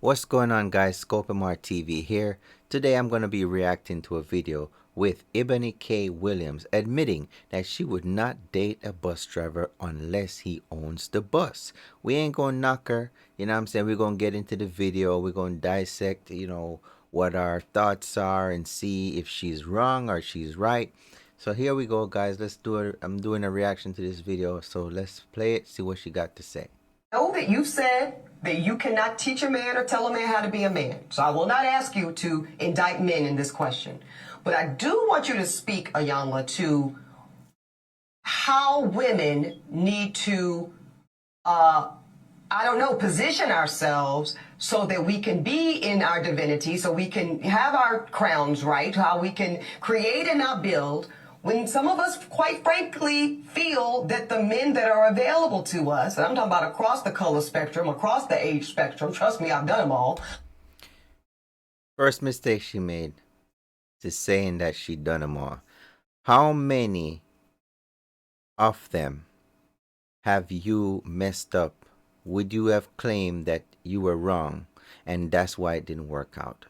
What's going on, guys? Scope TV here. Today I'm going to be reacting to a video with Eboni K Williams admitting that she would not date a bus driver unless he owns the bus. We ain't going to knock her, you know what I'm saying? We're going to get into the video. We're going to dissect, what our thoughts are and see if she's wrong or she's right. So here we go, guys. Let's do it. I'm doing a reaction to this video, so let's play it, see what she got to say. Know that you said that you cannot teach a man or tell a man how to be a man. So I will not ask you to indict men in this question. But I do want you to speak, Ayanla, to how women need to, position ourselves so that we can be in our divinity, so we can have our crowns right, how we can create and not build. When some of us, quite frankly, feel that the men that are available to us, and I'm talking about across the color spectrum, across the age spectrum, trust me, I've done them all. First mistake she made is saying that she done them all. How many of them have you messed up? Would you have claimed that you were wrong and that's why it didn't work out?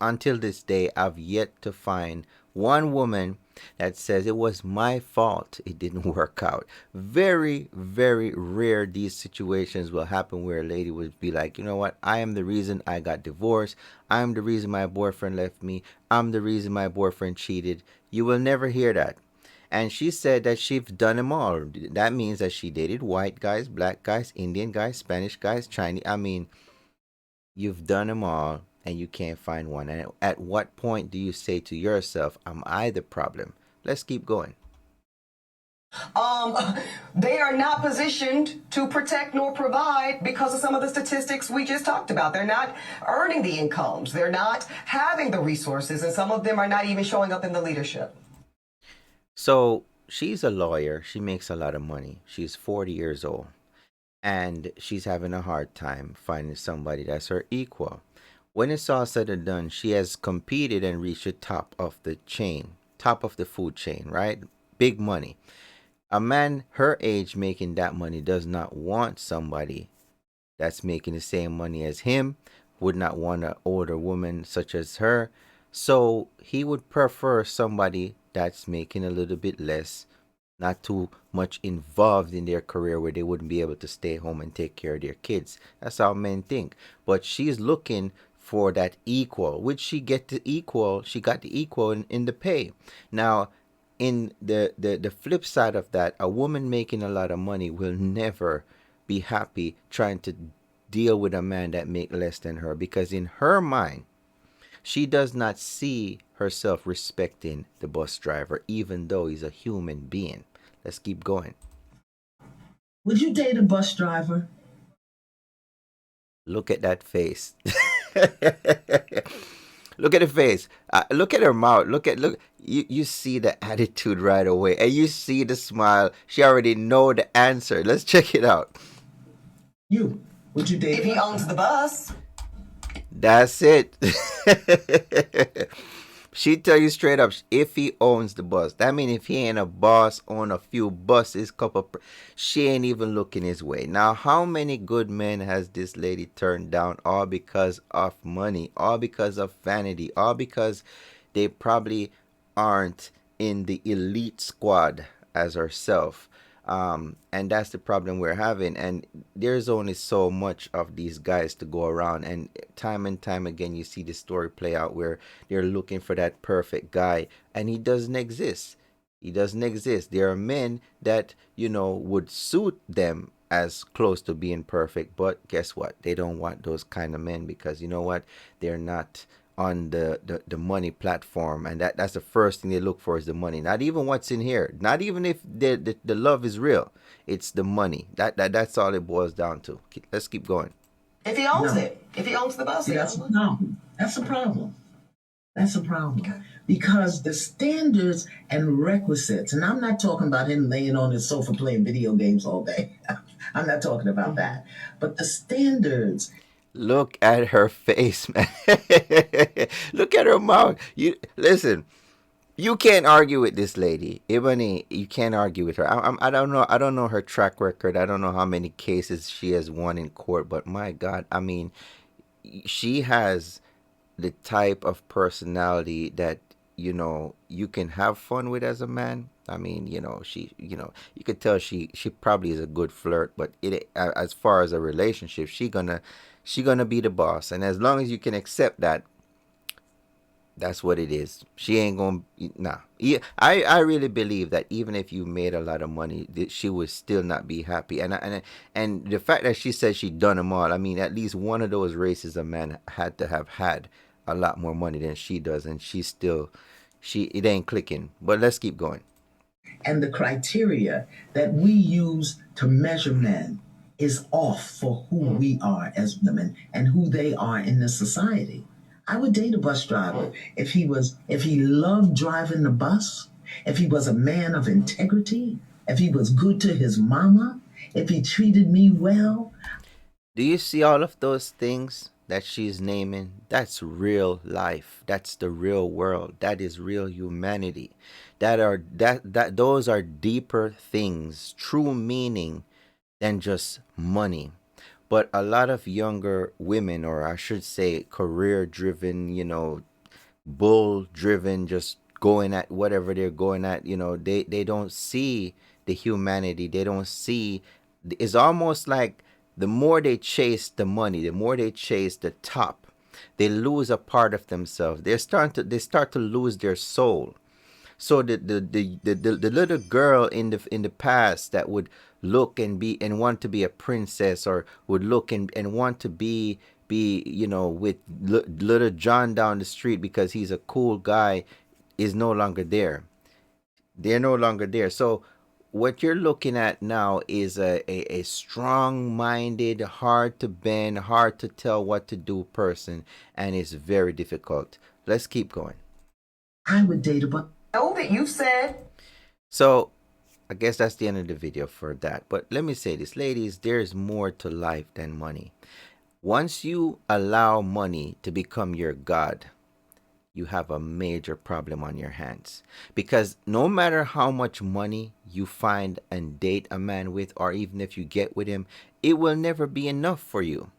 Until this day, I've yet to find one woman that says it was my fault it didn't work out. Very, very rare these situations will happen where a lady would be like, you know what, I am the reason I got divorced. I'm the reason my boyfriend left me. I'm the reason my boyfriend cheated. You will never hear that. And she said that she's done them all. That means that she dated white guys, black guys, Indian guys, Spanish guys, Chinese. I mean, you've done them all and you can't find one. And at what point do you say to yourself, am I the problem? Let's keep going. They are not positioned to protect nor provide because of some of the statistics we just talked about. They're not earning the incomes. They're not having the resources, and some of them are not even showing up in the leadership. So she's a lawyer. She makes a lot of money. She's 40 years old. And she's having a hard time finding somebody that's her equal. When it's all said and done, she has competed and reached the top of the chain, top of the food chain, right? Big money. A man her age making that money does not want somebody that's making the same money as him, would not want an older woman such as her. So he would prefer somebody that's making a little bit less, not too much involved in their career where they wouldn't be able to stay home and take care of their kids. That's how men think. But she's looking for that equal, which she got the equal in the pay. Now, in the flip side of that, a woman making a lot of money will never be happy trying to deal with a man that make less than her, because in her mind, she does not see herself respecting the bus driver, even though he's a human being. Let's keep going. Would you date a bus driver? Look at that face. Look at the face. Look at her mouth. Look. You see the attitude right away, and you see the smile. She already know the answer. Let's check it out. Would you date? If he owns the bus. That's it. She tell you straight up, if he owns the bus. That means if he ain't a boss, own a few buses, she ain't even looking his way. Now, how many good men has this lady turned down, all because of money, all because of vanity, all because they probably aren't in the elite squad as herself? And that's the problem we're having. And there's only so much of these guys to go around, and time again you see the story play out where they're looking for that perfect guy and he doesn't exist. There are men that would suit them as close to being perfect, but guess what, they don't want those kind of men, because you know what, they're not on the money platform, and that's the first thing they look for is the money. Not even what's in here, not even if the love is real, it's the money. That's all it boils down to. Let's keep going. If he owns it, if he owns the bus. See, that's a problem. That's a problem. That's a problem. Okay. Because the standards and requisites, and I'm not talking about him laying on his sofa playing video games all day. I'm not talking about that. But the standards. Look at her face, man. Look at her mouth. You listen. You can't argue with this lady, Eboni. You can't argue with her. I don't know. I don't know her track record. I don't know how many cases she has won in court. But my God, I mean, she has the type of personality that you can have fun with as a man. I mean, you could tell she probably is a good flirt, but as far as a relationship, she gonna be the boss, and as long as you can accept that, that's what it is. She ain't gonna nah. Yeah, I really believe that even if you made a lot of money, that she would still not be happy. And the fact that she said she done them all, I mean, at least one of those races a man had to have had a lot more money than she does, and she it ain't clicking. But let's keep going. And the criteria that we use to measure men is off for who we are as women and who they are in this society. I would date a bus driver if he loved driving the bus, if he was a man of integrity, if he was good to his mama, if he treated me well. Do you see all of those things that she's naming? That's real life. That's the real world. That is real humanity. That those are deeper things, true meaning than just money. But a lot of younger women, or I should say career driven, bull driven, just going at whatever they're going at, they don't see the humanity. They don't see, it's almost like the more they chase the money, the more they chase the top, they lose a part of themselves. They start to lose their soul. So the little girl in the past that would look and be and want to be a princess, or would look and want to be with little John down the street because he's a cool guy, is no longer there. They're no longer there. So what you're looking at now is a strong minded, hard to bend, hard to tell what to do person, and it's very difficult. Let's keep going. I would date a bus. Know that you said. So I guess that's the end of the video for that. But let me say this, ladies, there's more to life than money. Once you allow money to become your God, you have a major problem on your hands. Because no matter how much money you find and date a man with, or even if you get with him, it will never be enough for you.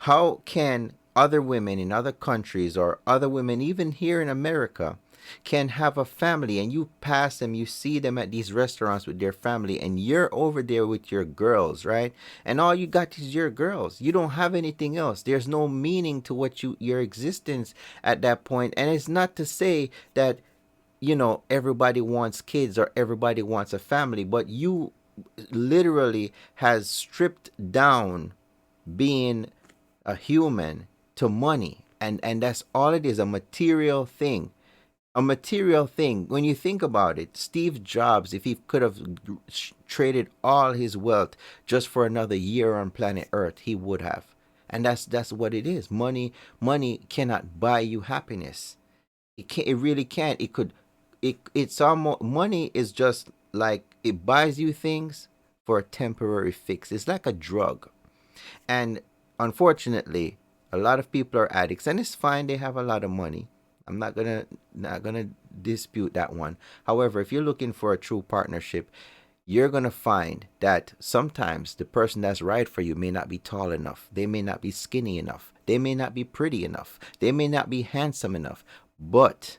How can other women in other countries, or other women even here in America, can have a family, and you pass them, you see them at these restaurants with their family, and you're over there with your girls, right? And all you got is your girls. You don't have anything else. There's no meaning to what your existence at that point. And it's not to say that everybody wants kids or everybody wants a family, but you literally has stripped down being a human to money, and that's all it is, a material thing. A material thing. When you think about it, Steve Jobs, if he could have traded all his wealth just for another year on planet Earth, he would have. And that's what it is. Money cannot buy you happiness. It really can't. It's almost, money is just like, it buys you things for a temporary fix. It's like a drug. And unfortunately, a lot of people are addicts, and it's fine, they have a lot of money. I'm not gonna dispute that one. However, if you're looking for a true partnership, you're gonna find that sometimes the person that's right for you may not be tall enough. They may not be skinny enough. They may not be pretty enough. They may not be handsome enough. But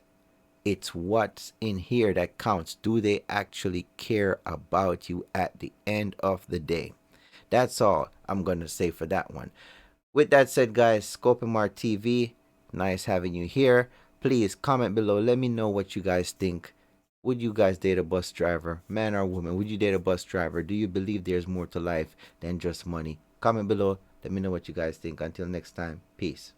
it's what's in here that counts. Do they actually care about you at the end of the day? That's all I'm gonna say for that one. With that said, guys, Scopimar TV, nice having you here. Please comment below. Let me know what you guys think. Would you guys date a bus driver, man or woman? Would you date a bus driver? Do you believe there's more to life than just money? Comment below. Let me know what you guys think. Until next time, peace.